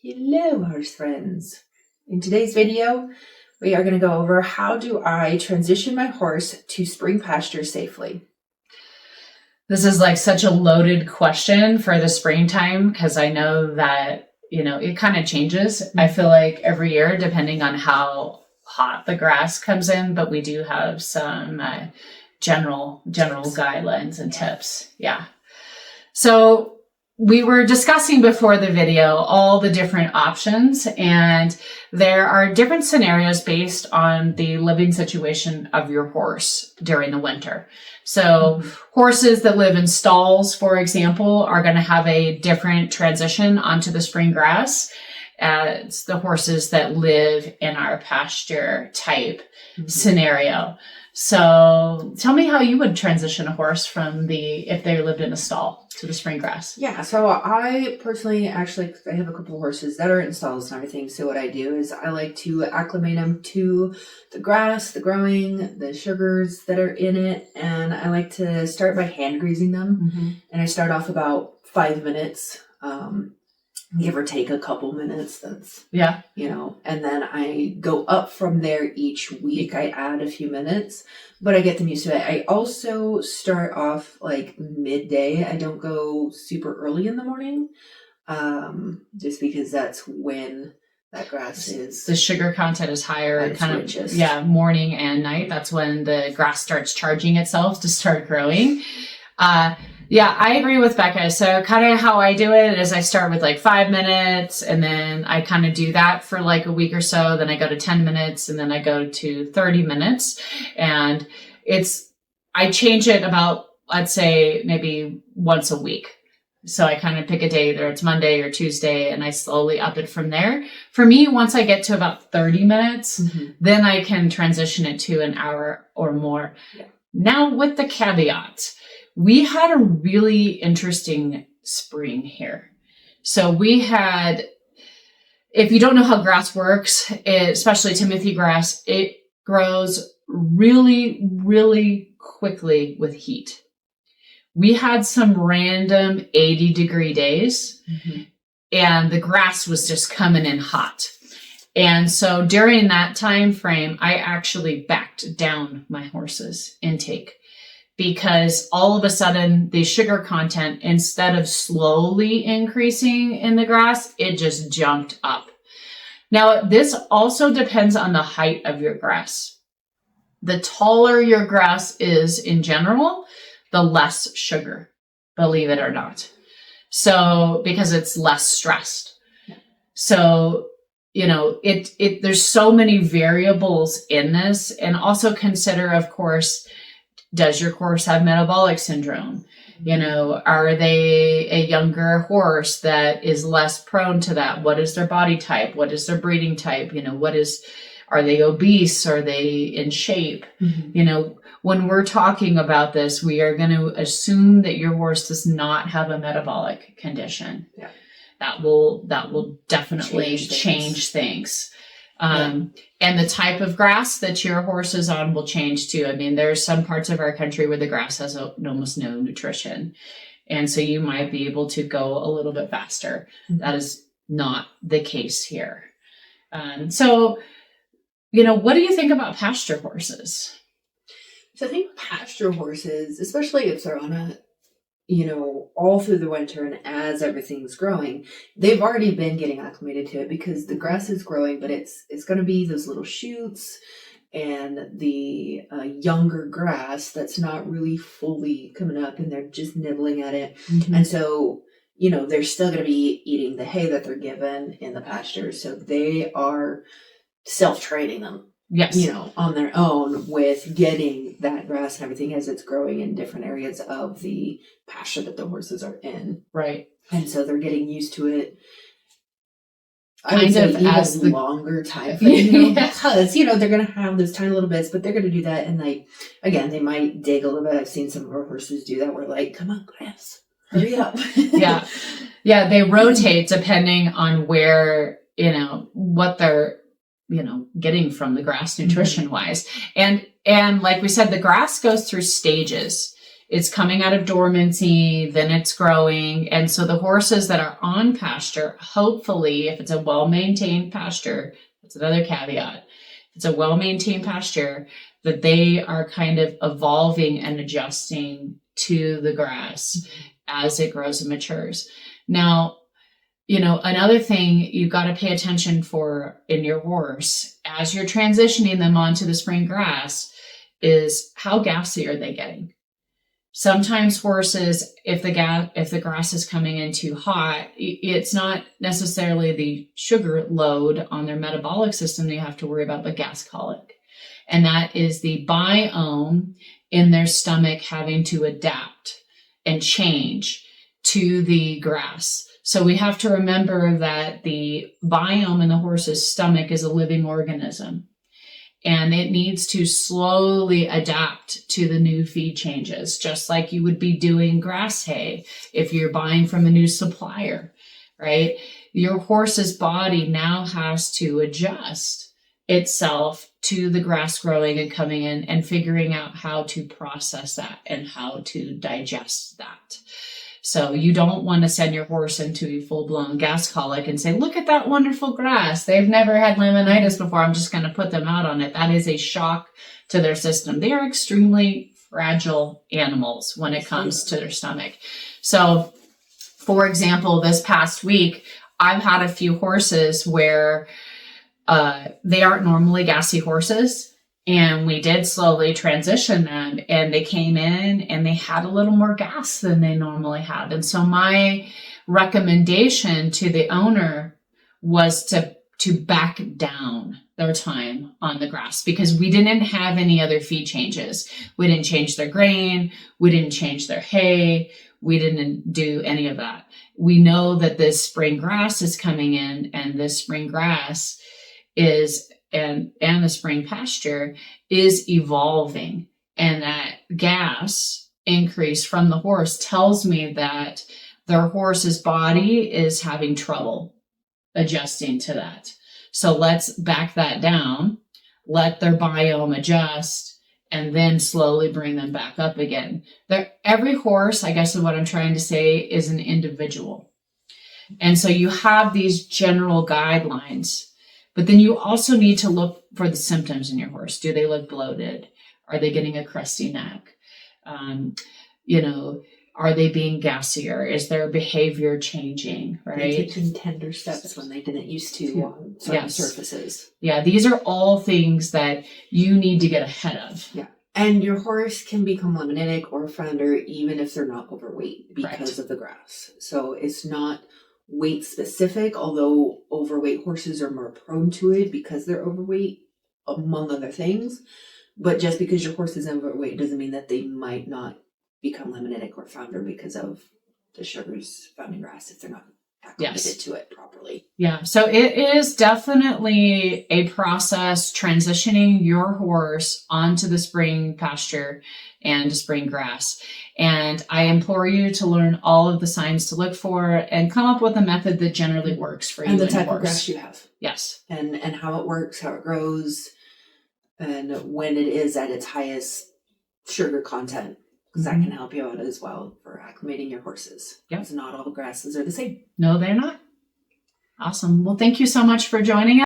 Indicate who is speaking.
Speaker 1: Hello, horse friends. In today's video, we are going to go over how do I transition my horse to spring pasture safely.
Speaker 2: This is like such a loaded question for the springtime because I know that, it kind of changes. I feel like every year, depending on how hot the grass comes in, but we do have some general guidelines and tips. Yeah. So we were discussing before the video all the different options, and there are different scenarios based on the living situation of your horse during the winter. So horses that live in stalls, for example, are going to have a different transition onto the spring grass as the horses that live in our pasture type scenario. So tell me how you would transition a horse from if they lived in a stall to the spring grass.
Speaker 1: Yeah, so I personally I have a couple of horses that are in stalls and everything. So what I do is I like to acclimate them to the grass, the growing, the sugars that are in it. And I like to start by hand grazing them. And I start off about 5 minutes, give or take a couple minutes. That's, and then I go up from there each week. I add a few minutes, but I get them used to it. I also start off like midday. I don't go super early in the morning, just because that's when that grass is.
Speaker 2: The sugar content is higher, morning and night. That's when the grass starts charging itself to start growing. Yeah, I agree with Becca. So kind of how I do it is I start with like 5 minutes, and then I kind of do that for like a week or so. Then I go to 10 minutes, and then I go to 30 minutes. And I change it about, let's say, maybe once a week. So I kind of pick a day, either it's Monday or Tuesday, and I slowly up it from there. For me, once I get to about 30 minutes, then I can transition it to an hour or more. Yeah. Now with the caveat, we had a really interesting spring here. So we had, if you don't know how grass works, especially Timothy grass, it grows really, really quickly with heat. We had some random 80-degree days, and the grass was just coming in hot. And so during that time frame, I actually backed down my horse's intake, because all of a sudden the sugar content, instead of slowly increasing in the grass, it just jumped up. Now, this also depends on the height of your grass. The taller your grass is in general, the less sugar, believe it or not. So, because it's less stressed. So, there's so many variables in this. And also consider, of course, does your horse have metabolic syndrome? Are they a younger horse that is less prone to that? What is their body type? What is their breeding type? Are they obese? Are they in shape? When we're talking about this, we are going to assume that your horse does not have a metabolic condition. Yeah. That will definitely change things. And the type of grass that your horse is on will change too. I mean, there's some parts of our country where the grass has almost no nutrition. And so you might be able to go a little bit faster. That is not the case here. So, what do you think about pasture horses?
Speaker 1: So I think pasture horses, especially if they're on a, all through the winter and as everything's growing, they've already been getting acclimated to it because the grass is growing, but it's going to be those little shoots and the younger grass that's not really fully coming up, and they're just nibbling at it. And so, they're still going to be eating the hay that they're given in the pasture. So they are self-training them.
Speaker 2: Yes.
Speaker 1: On their own with getting that grass and everything as it's growing in different areas of the pasture that the horses are in.
Speaker 2: Right.
Speaker 1: And so they're getting used to it.
Speaker 2: Kind of as the
Speaker 1: longer time frame, because, they're going to have those tiny little bits, but they're going to do that. And they might dig a little bit. I've seen some of our horses do that. We're like, come on, grass, hurry up.
Speaker 2: Yeah. They rotate depending on where, what they're, getting from the grass nutrition wise. And like we said, the grass goes through stages. it's coming out of dormancy, then it's growing. And so the horses that are on pasture, hopefully, if it's a well-maintained pasture, that's another caveat. If it's a well-maintained pasture, that they are kind of evolving and adjusting to the grass as it grows and matures. Now, you know, another thing you got to pay attention for in your horse as you're transitioning them onto the spring grass is how gassy are they getting? Sometimes horses, if the grass is coming in too hot, it's not necessarily the sugar load on their metabolic system they have to worry about, but gas colic. And that is the biome in their stomach having to adapt and change to the grass. So we have to remember that the biome in the horse's stomach is a living organism, and it needs to slowly adapt to the new feed changes, just like you would be doing grass hay if you're buying from a new supplier, right? Your horse's body now has to adjust itself to the grass growing and coming in and figuring out how to process that and how to digest that. So you don't want to send your horse into a full-blown gas colic and say, look at that wonderful grass. They've never had laminitis before. I'm just going to put them out on it. That is a shock to their system. They are extremely fragile animals when it comes to their stomach. So, for example, this past week, I've had a few horses where they aren't normally gassy horses. And we did slowly transition them, and they came in and they had a little more gas than they normally have. And so my recommendation to the owner was to back down their time on the grass, because we didn't have any other feed changes. We didn't change their grain. We didn't change their hay. We didn't do any of that. We know that this spring grass is coming in, and this spring grass is and the spring pasture is evolving, and that gas increase from the horse tells me that their horse's body is having trouble adjusting to that. So let's back that down, let their biome adjust, and then slowly bring them back up again. Every horse, I guess is what I'm trying to say, is an individual. And so you have these general guidelines. But then you also need to look for the symptoms in your horse. Do they look bloated? Are they getting a crusty neck? Are they being gassier? Is their behavior changing, right?
Speaker 1: They're taking tender steps when they didn't used to on certain surfaces.
Speaker 2: Yeah, these are all things that you need to get ahead of.
Speaker 1: Yeah. And your horse can become laminitic or founder even if they're not overweight because of the grass. So it's not weight specific, although overweight horses are more prone to it because they're overweight, among other things. But just because your horse is overweight doesn't mean that they might not become laminitic or founder because of the sugars found in grass if they're not acclimated to it properly.
Speaker 2: Yeah, so it is definitely a process transitioning your horse onto the spring pasture and to spring grass. And I implore you to learn all of the signs to look for and come up with a method that generally works for you
Speaker 1: and the type of grass you have.
Speaker 2: Yes.
Speaker 1: And how it works, how it grows, and when it is at its highest sugar content. Because that can help you out as well for acclimating your horses.
Speaker 2: Yep.
Speaker 1: Because not all grasses are the same.
Speaker 2: No, they're not. Awesome. Well, thank you so much for joining us.